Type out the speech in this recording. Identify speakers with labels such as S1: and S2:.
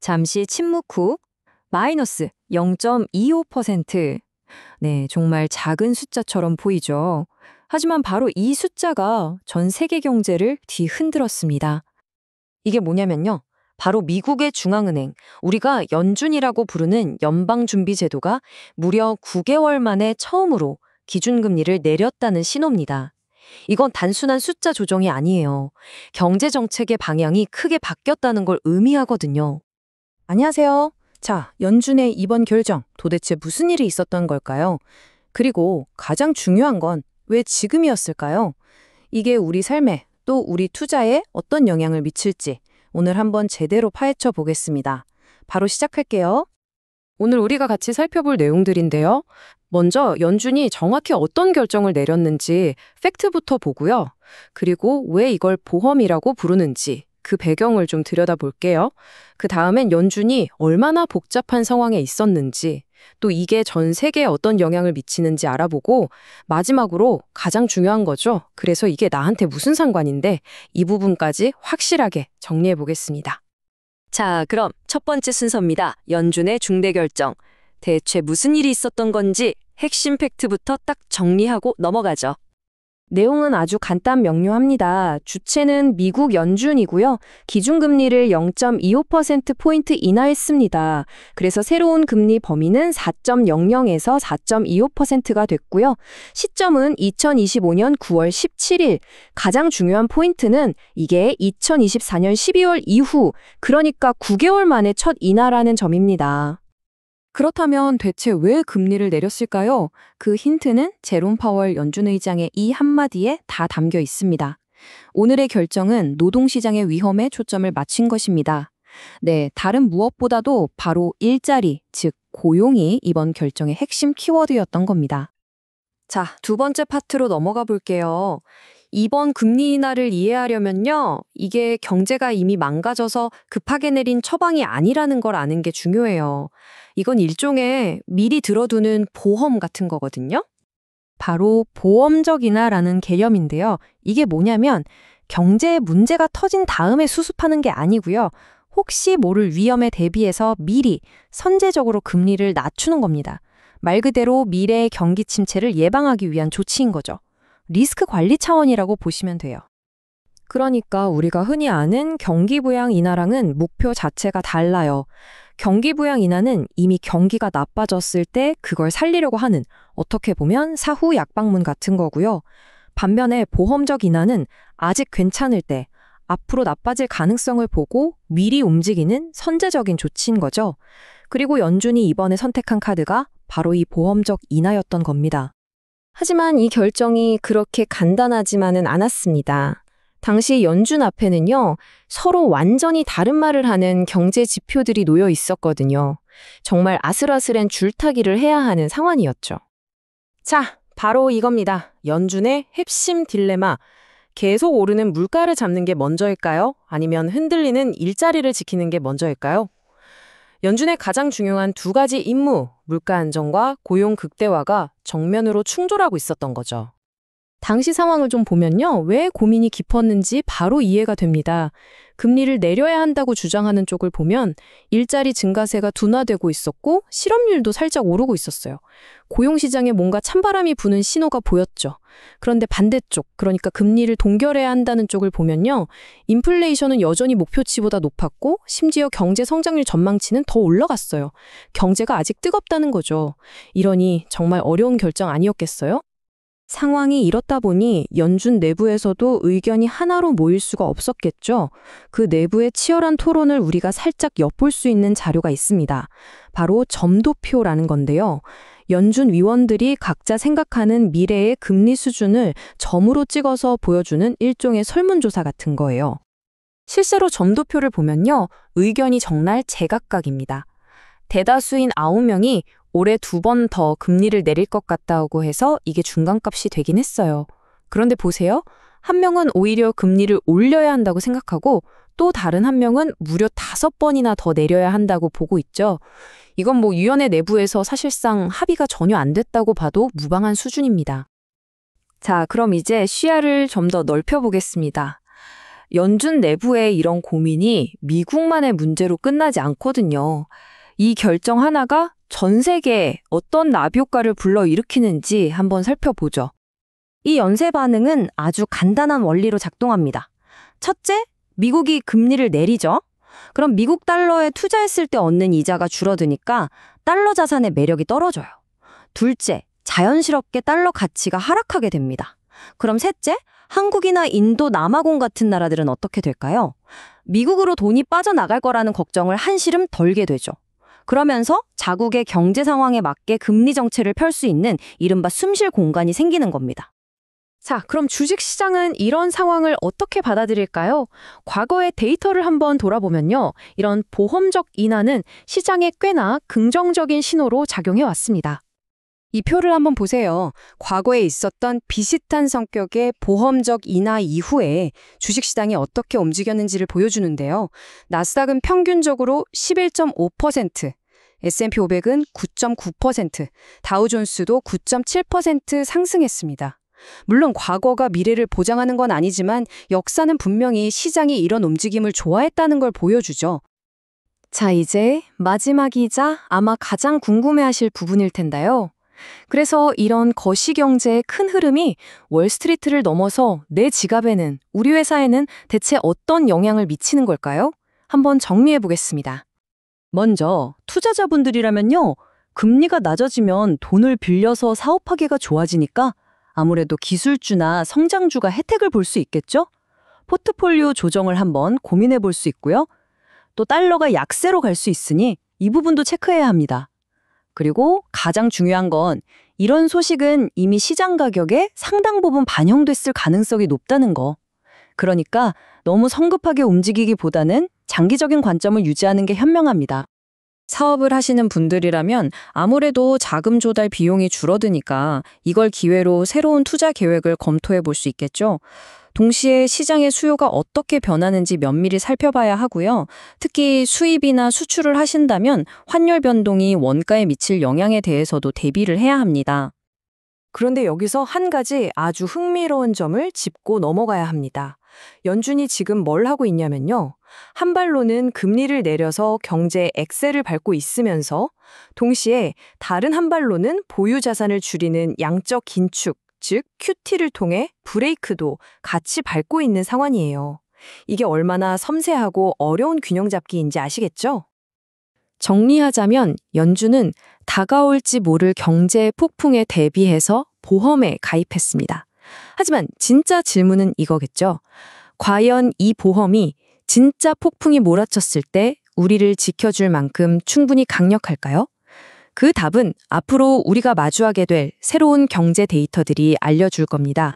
S1: 잠시 침묵 후 마이너스 0.25%. 네, 정말 작은 숫자처럼 보이죠. 하지만 바로 이 숫자가 전 세계 경제를 뒤흔들었습니다. 이게 뭐냐면요. 바로 미국의 중앙은행, 우리가 연준이라고 부르는 연방준비제도가 무려 9개월 만에 처음으로 기준금리를 내렸다는 신호입니다. 이건 단순한 숫자 조정이 아니에요. 경제정책의 방향이 크게 바뀌었다는 걸 의미하거든요.
S2: 안녕하세요. 자, 연준의 이번 결정, 도대체 무슨 일이 있었던 걸까요? 그리고 가장 중요한 건 왜 지금이었을까요? 이게 우리 삶에 또 우리 투자에 어떤 영향을 미칠지 오늘 한번 제대로 파헤쳐 보겠습니다. 바로 시작할게요. 오늘 우리가 같이 살펴볼 내용들인데요. 먼저 연준이 정확히 어떤 결정을 내렸는지 팩트부터 보고요. 그리고 왜 이걸 보험이라고 부르는지 그 배경을 좀 들여다볼게요. 그 다음엔 연준이 얼마나 복잡한 상황에 있었는지, 또 이게 전 세계에 어떤 영향을 미치는지 알아보고, 마지막으로 가장 중요한 거죠. 그래서 이게 나한테 무슨 상관인데 이 부분까지 확실하게 정리해 보겠습니다.
S1: 자, 그럼 첫 번째 순서입니다. 연준의 중대 결정. 대체 무슨 일이 있었던 건지 핵심 팩트부터 딱 정리하고 넘어가죠.
S2: 내용은 아주 간단 명료합니다. 주체는 미국 연준이고요. 기준금리를 0.25%포인트 인하했습니다. 그래서 새로운 금리 범위는 4.00에서 4.25%가 됐고요. 시점은 2025년 9월 17일. 가장 중요한 포인트는 이게 2024년 12월 이후, 그러니까 9개월 만에 첫 인하라는 점입니다. 그렇다면 대체 왜 금리를 내렸을까요? 그 힌트는 제롬 파월 연준 의장의 이 한마디에 다 담겨 있습니다. 오늘의 결정은 노동시장의 위험에 초점을 맞춘 것입니다. 네, 다른 무엇보다도 바로 일자리, 즉 고용이 이번 결정의 핵심 키워드였던 겁니다. 자, 두 번째 파트로 넘어가 볼게요. 이번 금리 인하를 이해하려면요, 이게 경제가 이미 망가져서 급하게 내린 처방이 아니라는 걸 아는 게 중요해요. 이건 일종의 미리 들어두는 보험 같은 거거든요. 바로 보험적 인하라는 개념인데요. 이게 뭐냐면 경제에 문제가 터진 다음에 수습하는 게 아니고요. 혹시 모를 위험에 대비해서 미리 선제적으로 금리를 낮추는 겁니다. 말 그대로 미래의 경기 침체를 예방하기 위한 조치인 거죠. 리스크 관리 차원이라고 보시면 돼요. 그러니까 우리가 흔히 아는 경기 부양 인하랑은 목표 자체가 달라요. 경기 부양 인하는 이미 경기가 나빠졌을 때 그걸 살리려고 하는, 어떻게 보면 사후 약방문 같은 거고요. 반면에 보험적 인하는 아직 괜찮을 때 앞으로 나빠질 가능성을 보고 미리 움직이는 선제적인 조치인 거죠. 그리고 연준이 이번에 선택한 카드가 바로 이 보험적 인하였던 겁니다. 하지만 이 결정이 그렇게 간단하지만은 않았습니다. 당시 연준 앞에는요, 서로 완전히 다른 말을 하는 경제 지표들이 놓여 있었거든요. 정말 아슬아슬한 줄타기를 해야 하는 상황이었죠. 자, 바로 이겁니다. 연준의 핵심 딜레마. 계속 오르는 물가를 잡는 게 먼저일까요? 아니면 흔들리는 일자리를 지키는 게 먼저일까요? 연준의 가장 중요한 두 가지 임무, 물가 안정과 고용 극대화가 정면으로 충돌하고 있었던 거죠. 당시 상황을 좀 보면요, 왜 고민이 깊었는지 바로 이해가 됩니다. 금리를 내려야 한다고 주장하는 쪽을 보면 일자리 증가세가 둔화되고 있었고 실업률도 살짝 오르고 있었어요. 고용시장에 뭔가 찬바람이 부는 신호가 보였죠. 그런데 반대쪽, 그러니까 금리를 동결해야 한다는 쪽을 보면요, 인플레이션은 여전히 목표치보다 높았고 심지어 경제 성장률 전망치는 더 올라갔어요. 경제가 아직 뜨겁다는 거죠. 이러니 정말 어려운 결정 아니었겠어요? 상황이 이렇다 보니 연준 내부에서도 의견이 하나로 모일 수가 없었겠죠. 그 내부의 치열한 토론을 우리가 살짝 엿볼 수 있는 자료가 있습니다. 바로 점도표라는 건데요. 연준 위원들이 각자 생각하는 미래의 금리 수준을 점으로 찍어서 보여주는 일종의 설문조사 같은 거예요. 실제로 점도표를 보면요, 의견이 정말 제각각입니다. 대다수인 9명이 올해 2번 더 금리를 내릴 것 같다고 해서 이게 중간값이 되긴 했어요. 그런데 보세요. 한 명은 오히려 금리를 올려야 한다고 생각하고 또 다른 한 명은 무려 5번이나 더 내려야 한다고 보고 있죠. 이건 위원회 내부에서 사실상 합의가 전혀 안 됐다고 봐도 무방한 수준입니다. 자, 그럼 이제 시야를 좀 더 넓혀보겠습니다.
S1: 연준 내부의 이런 고민이 미국만의 문제로 끝나지 않거든요. 이 결정 하나가 전 세계에 어떤 나비 효과를 불러일으키는지 한번 살펴보죠.
S3: 이 연쇄 반응은 아주 간단한 원리로 작동합니다. 첫째, 미국이 금리를 내리죠. 그럼 미국 달러에 투자했을 때 얻는 이자가 줄어드니까 달러 자산의 매력이 떨어져요. 둘째, 자연스럽게 달러 가치가 하락하게 됩니다. 그럼 셋째, 한국이나 인도, 남아공 같은 나라들은 어떻게 될까요? 미국으로 돈이 빠져나갈 거라는 걱정을 한시름 덜게 되죠. 그러면서 자국의 경제 상황에 맞게 금리 정책을 펼 수 있는 이른바 숨쉴 공간이 생기는 겁니다.
S2: 자, 그럼 주식시장은 이런 상황을 어떻게 받아들일까요? 과거의 데이터를 한번 돌아보면요. 이런 보험적 인하는 시장에 꽤나 긍정적인 신호로 작용해 왔습니다.
S1: 이 표를 한번 보세요. 과거에 있었던 비슷한 성격의 보험적 인하 이후에 주식시장이 어떻게 움직였는지를 보여주는데요. 나스닥은 평균적으로 11.5%, S&P 500은 9.9%, 다우존스도 9.7% 상승했습니다. 물론 과거가 미래를 보장하는 건 아니지만 역사는 분명히 시장이 이런 움직임을 좋아했다는 걸 보여주죠. 자, 이제 마지막이자 아마 가장 궁금해하실 부분일 텐데요. 그래서 이런 거시경제의 큰 흐름이 월스트리트를 넘어서 내 지갑에는, 우리 회사에는 대체 어떤 영향을 미치는 걸까요? 한번 정리해 보겠습니다.
S3: 먼저 투자자분들이라면요. 금리가 낮아지면 돈을 빌려서 사업하기가 좋아지니까 아무래도 기술주나 성장주가 혜택을 볼 수 있겠죠? 포트폴리오 조정을 한번 고민해 볼 수 있고요. 또 달러가 약세로 갈 수 있으니 이 부분도 체크해야 합니다. 그리고 가장 중요한 건 이런 소식은 이미 시장 가격에 상당 부분 반영됐을 가능성이 높다는 거. 그러니까 너무 성급하게 움직이기보다는 장기적인 관점을 유지하는 게 현명합니다.
S1: 사업을 하시는 분들이라면 아무래도 자금 조달 비용이 줄어드니까 이걸 기회로 새로운 투자 계획을 검토해 볼 수 있겠죠. 동시에 시장의 수요가 어떻게 변하는지 면밀히 살펴봐야 하고요. 특히 수입이나 수출을 하신다면 환율 변동이 원가에 미칠 영향에 대해서도 대비를 해야 합니다. 그런데 여기서 한 가지 아주 흥미로운 점을 짚고 넘어가야 합니다. 연준이 지금 뭘 하고 있냐면요. 한 발로는 금리를 내려서 경제의 엑셀을 밟고 있으면서 동시에 다른 한 발로는 보유 자산을 줄이는 양적 긴축, 즉 QT를 통해 브레이크도 같이 밟고 있는 상황이에요. 이게 얼마나 섬세하고 어려운 균형 잡기인지 아시겠죠? 정리하자면 연준은 다가올지 모를 경제 폭풍에 대비해서 보험에 가입했습니다. 하지만 진짜 질문은 이거겠죠. 과연 이 보험이 진짜 폭풍이 몰아쳤을 때 우리를 지켜줄 만큼 충분히 강력할까요? 그 답은 앞으로 우리가 마주하게 될 새로운 경제 데이터들이 알려줄 겁니다.